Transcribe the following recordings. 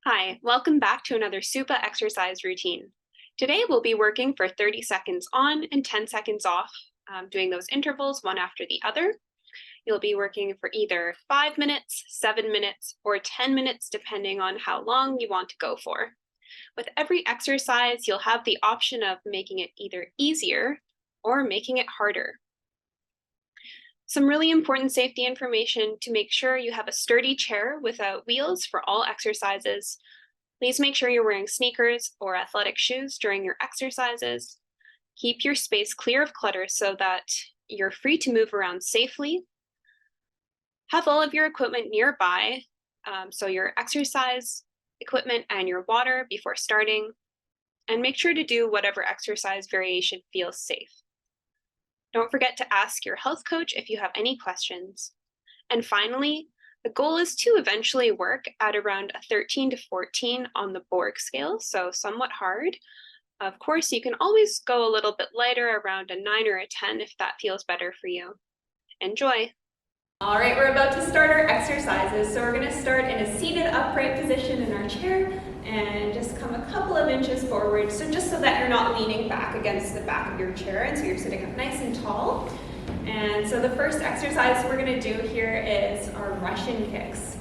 Hi, welcome back to another SuPA exercise routine. Today we'll be working for 30 seconds on and 10 seconds off, doing those intervals one after the other. You'll be working for either 5 minutes, 7 minutes, or 10 minutes, depending on how long you want to go for. With every exercise, you'll have the option of making it either easier or making it harder. Some really important safety information to make sure you have a sturdy chair without wheels for all exercises. Please make sure you're wearing sneakers or athletic shoes during your exercises. Keep your space clear of clutter so that you're free to move around safely. Have all of your equipment nearby, so your exercise equipment and your water before starting. And make sure to do whatever exercise variation feels safe. Don't forget to ask your health coach if you have any questions. And finally, the goal is to eventually work at around a 13 to 14 on the Borg scale, so somewhat hard. Of course, you can always go a little bit lighter, around a 9 or a 10 if that feels better for you. Enjoy! All right, we're about to start our exercises. So we're going to start in a seated upright position in our chair and just come a couple of inches forward. So just so that you're not leaning back against the back of your chair, and so you're sitting up nice and tall. And so the first exercise we're going to do here is our Russian kicks.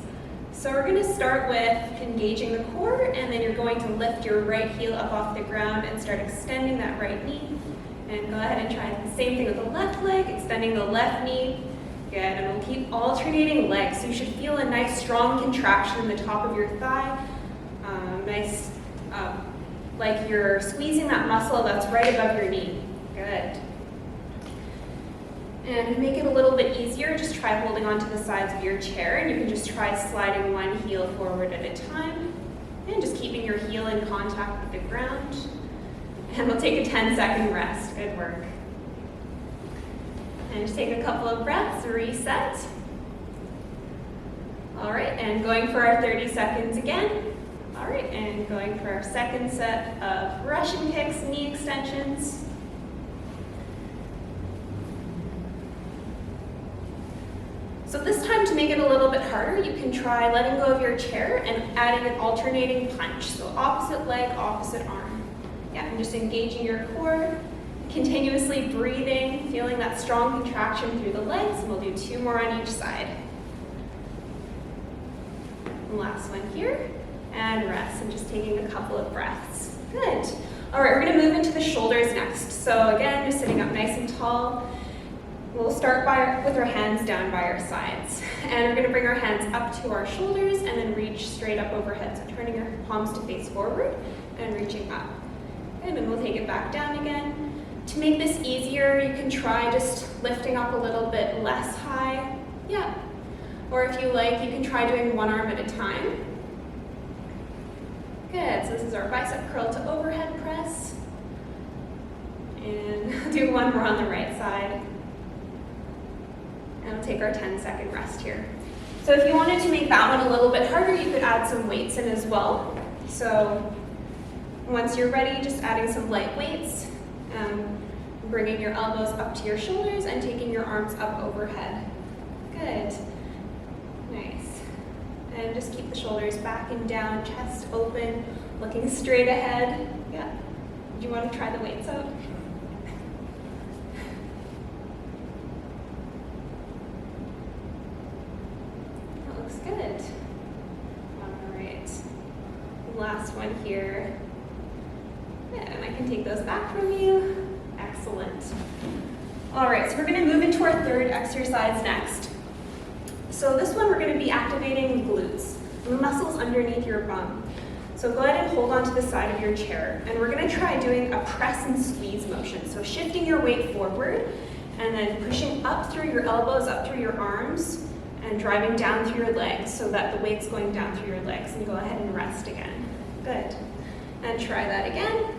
So we're going to start with engaging the core, and then you're going to lift your right heel up off the ground and start extending that right knee. And go ahead and try the same thing with the left leg, extending the left knee. Good, and we'll keep alternating legs. So you should feel a nice strong contraction in the top of your thigh. Like you're squeezing that muscle that's right above your knee. Good. And to make it a little bit easier, just try holding onto the sides of your chair, and you can just try sliding one heel forward at a time, and just keeping your heel in contact with the ground. And we'll take a 10-second rest. Good work. And just take a couple of breaths, reset. All right, and going for our 30 seconds again. All right, and going for our second set of Russian kicks, knee extensions. So this time, to make it a little bit harder, you can try letting go of your chair and adding an alternating punch. So opposite leg, opposite arm. Yeah, and just engaging your core, continuously breathing, feeling that strong contraction through the legs, and we'll do 2 more on each side. And last one here, and rest, and just taking a couple of breaths. Good. All right, we're gonna move into the shoulders next. So again, just sitting up nice and tall. We'll start with our hands down by our sides. And we're gonna bring our hands up to our shoulders and then reach straight up overhead. So turning your palms to face forward and reaching up. And then we'll take it back down again. To make this easier, you can try just lifting up a little bit less high. Yeah. Or if you like, you can try doing one arm at a time. Good, so this is our bicep curl to overhead press. And do one more on the right side. And we'll take our 10-second rest here. So if you wanted to make that one a little bit harder, you could add some weights in as well. So once you're ready, just adding some light weights, bringing your elbows up to your shoulders and taking your arms up overhead. Good. Nice. And just keep the shoulders back and down, chest open, looking straight ahead. Yeah. Do you want to try the weights out? That looks good. All right. Last one here. Yeah, and I can take those back from you. Excellent. All right, so we're going to move into our third exercise next. So this one we're going to be activating the glutes, the muscles underneath your bum. So go ahead and hold onto the side of your chair, and we're going to try doing a press and squeeze motion. So shifting your weight forward and then pushing up through your elbows, up through your arms, and driving down through your legs so that the weight's going down through your legs. And go ahead and rest again. Good. And try that again.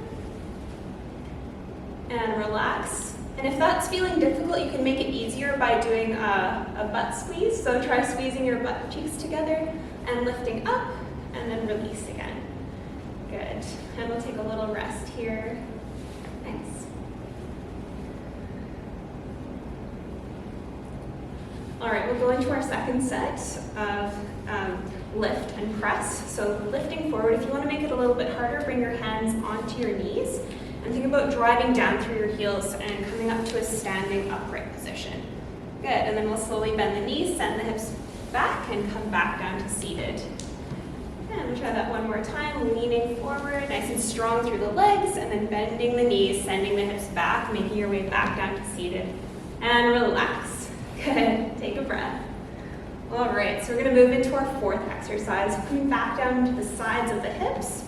And relax. And if that's feeling difficult, you can make it easier by doing a butt squeeze. So try squeezing your butt cheeks together and lifting up and then release again. Good. And we'll take a little rest here. Nice. All right, we'll go into our second set of lift and press. So lifting forward, if you want to make it a little bit harder, bring your hands onto your knees and think about driving down through your heels and coming up to a standing upright position. Good, and then we'll slowly bend the knees, send the hips back, and come back down to seated. And we'll try that one more time, leaning forward, nice and strong through the legs, and then bending the knees, sending the hips back, making your way back down to seated. And relax. Good, take a breath. All right, so we're gonna move into our fourth exercise, coming back down to the sides of the hips.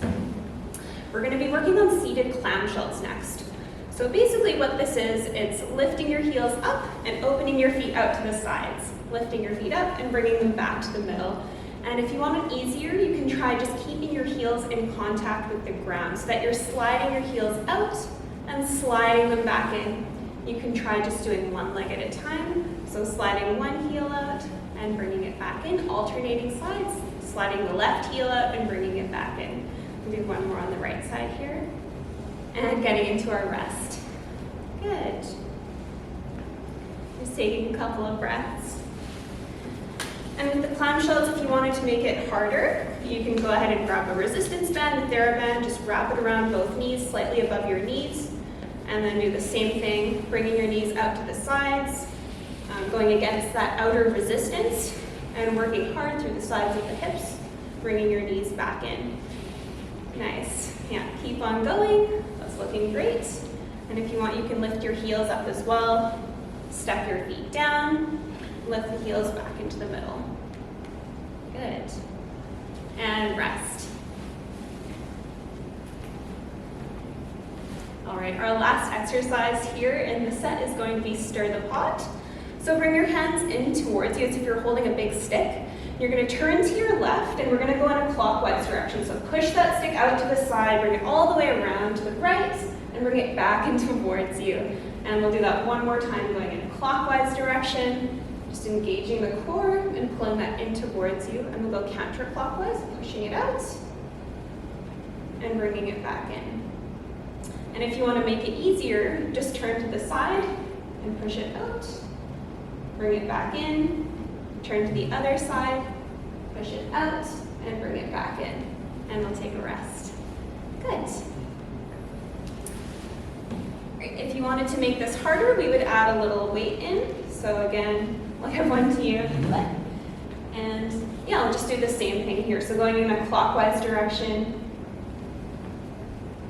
We're gonna be working on seated clamshells next. So basically what this is, it's lifting your heels up and opening your feet out to the sides. Lifting your feet up and bringing them back to the middle. And if you want it easier, you can try just keeping your heels in contact with the ground so that you're sliding your heels out and sliding them back in. You can try just doing one leg at a time. So sliding one heel out and bringing it back in, alternating sides, sliding the left heel out and bringing it back in. We'll do one more on the right side here. And getting into our rest. Good. Just taking a couple of breaths. And with the clamshells, if you wanted to make it harder, you can go ahead and grab a resistance band, a TheraBand, just wrap it around both knees, slightly above your knees, and then do the same thing, bringing your knees out to the sides, going against that outer resistance, and working hard through the sides of the hips, bringing your knees back in. Nice. Yeah, keep on going. That's looking great. And if you want, you can lift your heels up as well. Step your feet down. Lift the heels back into the middle. Good. And rest. All right, our last exercise here in the set is going to be stir the pot. So bring your hands in towards you as if you're holding a big stick. You're going to turn to your left, and we're going to go in a clockwise direction. So push that stick out to the side, bring it all the way around to the right, and bring it back in towards you. And we'll do that one more time, going in a clockwise direction, just engaging the core and pulling that in towards you. And we'll go counterclockwise, pushing it out, and bringing it back in. And if you want to make it easier, just turn to the side and push it out, bring it back in, turn to the other side, push it out, and bring it back in. And we'll take a rest. Good. Great. If you wanted to make this harder, we would add a little weight in. So again, I'll give one to you if you'd like. And yeah, I'll just do the same thing here. So going in a clockwise direction,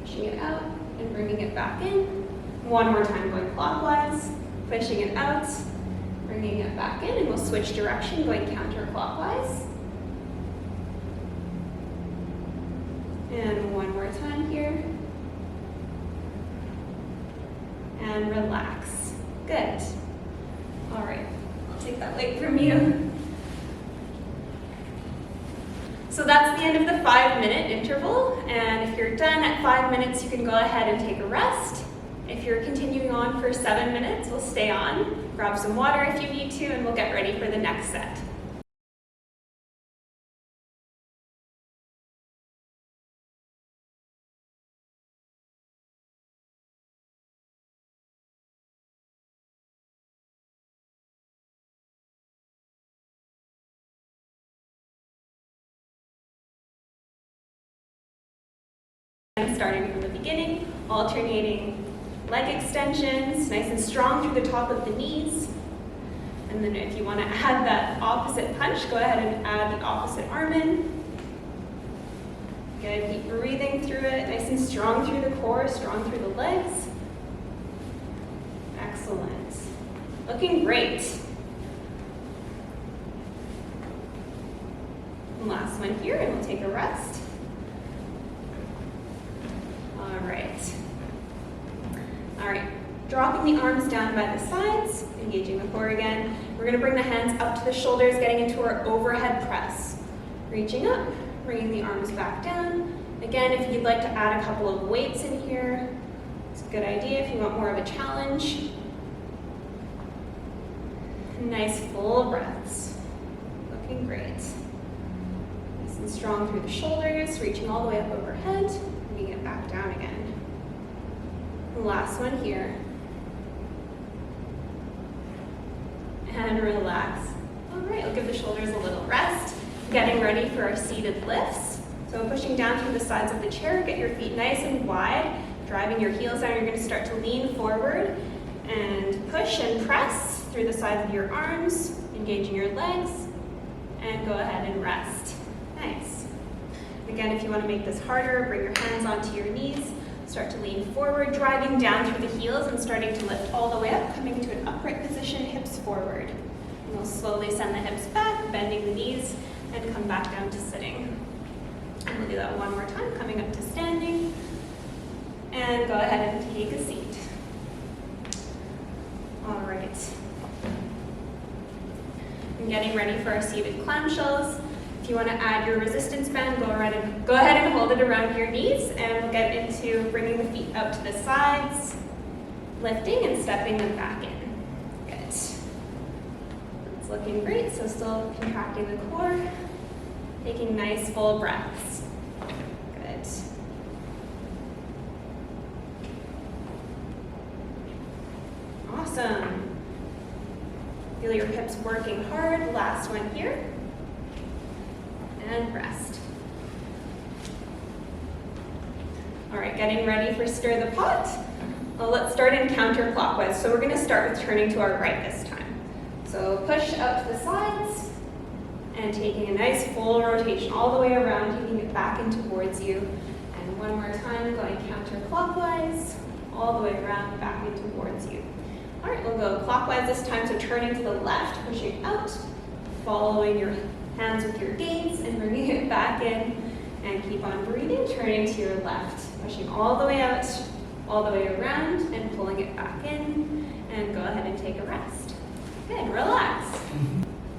pushing it out, and bringing it back in. One more time, going clockwise, pushing it out, bringing it back in, and we'll switch direction, going counterclockwise. And one more time here. And relax. Good. All right, I'll take that weight from you. So that's the end of the 5-minute interval, and if you're done at 5 minutes, you can go ahead and take a rest. If you're continuing on for 7 minutes, we'll stay on, grab some water if you need to, and we'll get ready for the next set. Starting from the beginning, alternating leg extensions, nice and strong through the top of the knees. And then if you want to add that opposite punch, go ahead and add the opposite arm in. Good, keep breathing through it, nice and strong through the core, strong through the legs. Excellent. Looking great. And last one here, and we'll take a rest. All right, dropping the arms down by the sides, engaging the core again. We're gonna bring the hands up to the shoulders, getting into our overhead press. Reaching up, bringing the arms back down. Again, if you'd like to add a couple of weights in here, it's a good idea if you want more of a challenge. Nice full breaths. Looking great. Nice and strong through the shoulders, reaching all the way up overhead, bringing it back down again. Last one here. and relax. All right, we'll give the shoulders a little rest. Getting ready for our seated lifts. So pushing down through the sides of the chair, get your feet nice and wide, driving your heels down. You're going to start to lean forward and push and press through the sides of your arms, engaging your legs, and go ahead and rest. Nice. Again, if you want to make this harder, bring your hands onto your knees, start to lean forward, driving down through the heels and starting to lift all the way up, coming to an upright position, hips forward. And we'll slowly send the hips back, bending the knees, and come back down to sitting. And we'll do that one more time, coming up to standing. And go ahead and take a seat. All right. And getting ready for our seated clamshells. If you want to add your resistance band, go ahead and hold it around your knees, and we'll get into bringing the feet out to the sides, lifting and stepping them back in. Good. It's looking great, so still contracting the core, taking nice full breaths. Good. Awesome. Feel your hips working hard. Last one here. And rest. All right, getting ready for stir the pot. Well, let's start in counterclockwise. So we're going to start with turning to our right this time. So push out to the sides and taking a nice full rotation all the way around, taking it back and towards you. And one more time, going counterclockwise, all the way around, back and towards you. All right, we'll go clockwise this time, so turning to the left, pushing out, following your hands with your gaze and bringing it back in, and keep on breathing, turning to your left, pushing all the way out, all the way around, and pulling it back in, and go ahead and take a rest. Good, relax.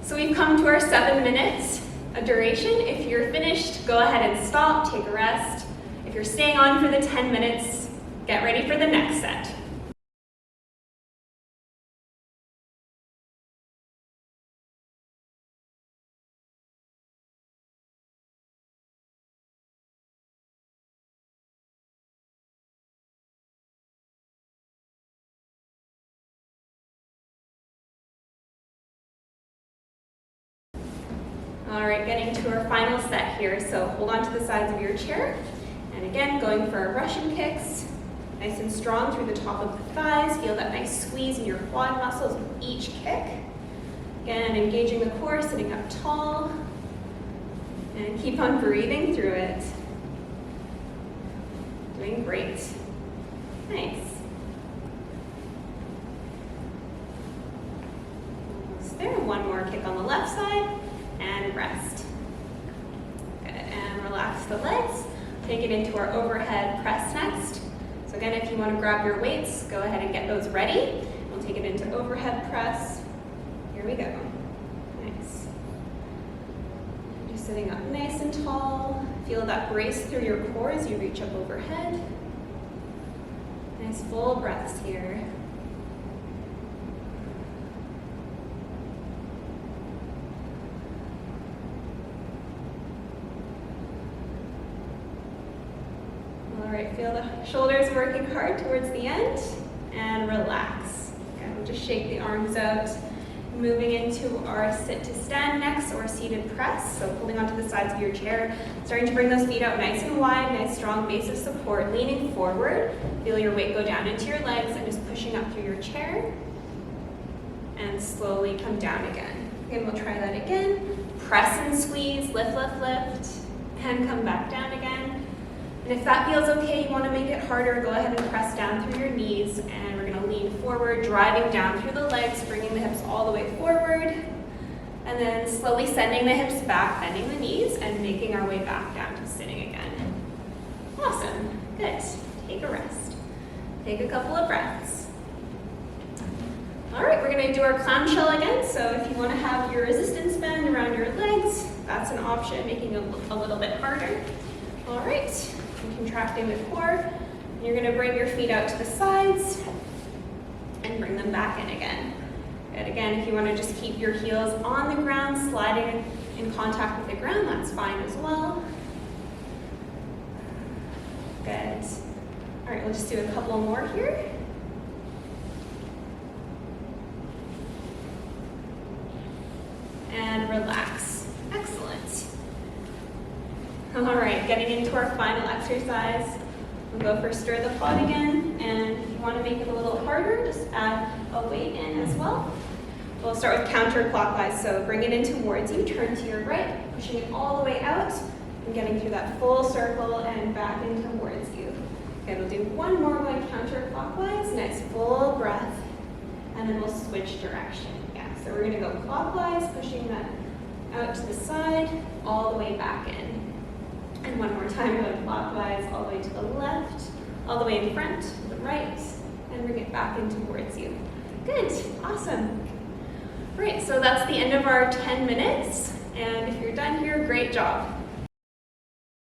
So we've come to our 7 minutes duration. If you're finished, go ahead and stop, take a rest. If you're staying on for the 10 minutes, get ready for the next set. All right, getting to our final set here. So hold on to the sides of your chair. And again, going for our Russian kicks. Nice and strong through the top of the thighs. Feel that nice squeeze in your quad muscles with each kick. Again, engaging the core, sitting up tall. And keep on breathing through it. Doing great. Nice. Almost there. One more kick on the left side. And rest. Good. And relax the legs. Take it into our overhead press next. So again, if you want to grab your weights, go ahead and get those ready. We'll take it into overhead press. Here we go. Nice. Just sitting up nice and tall. Feel that brace through your core as you reach up overhead. Nice full breaths here. All right, feel the shoulders working hard towards the end, and relax. Okay, we'll just shake the arms out. Moving into our sit to stand next, or seated press. So holding onto the sides of your chair, starting to bring those feet out nice and wide, nice strong base of support, leaning forward. Feel your weight go down into your legs and just pushing up through your chair. And slowly come down again. Okay, we'll try that again. Press and squeeze, lift, lift, lift, and come back down again. And if that feels okay, you want to make it harder, go ahead and press down through your knees, and we're going to lean forward, driving down through the legs, bringing the hips all the way forward, and then slowly sending the hips back, bending the knees, and making our way back down to sitting again. Awesome. Good. Take a rest. Take a couple of breaths. All right, we're going to do our clamshell again. So if you want to have your resistance band around your legs, that's an option, making it a little bit harder. All right. Contracting the core. You're going to bring your feet out to the sides and bring them back in again. Good. Again, if you want to just keep your heels on the ground, sliding in contact with the ground, that's fine as well. Good. All right, we'll just do a couple more here. and relax. Excellent. All right, getting into our final exercise. We'll go for stir the pot again, and if you want to make it a little harder, just add a weight in as well. We'll start with counterclockwise, so bring it in towards you, turn to your right, pushing it all the way out, and getting through that full circle and back in towards you. Okay, we'll do one more going counterclockwise, nice full breath, and then we'll switch direction. Yeah, so we're gonna go clockwise, pushing that out to the side, all the way back in. And one more time, going clockwise, all the way to the left, all the way in front, to the right, and bring it back in towards you. Good, awesome. Great, so that's the end of our 10 minutes. And if you're done here, great job.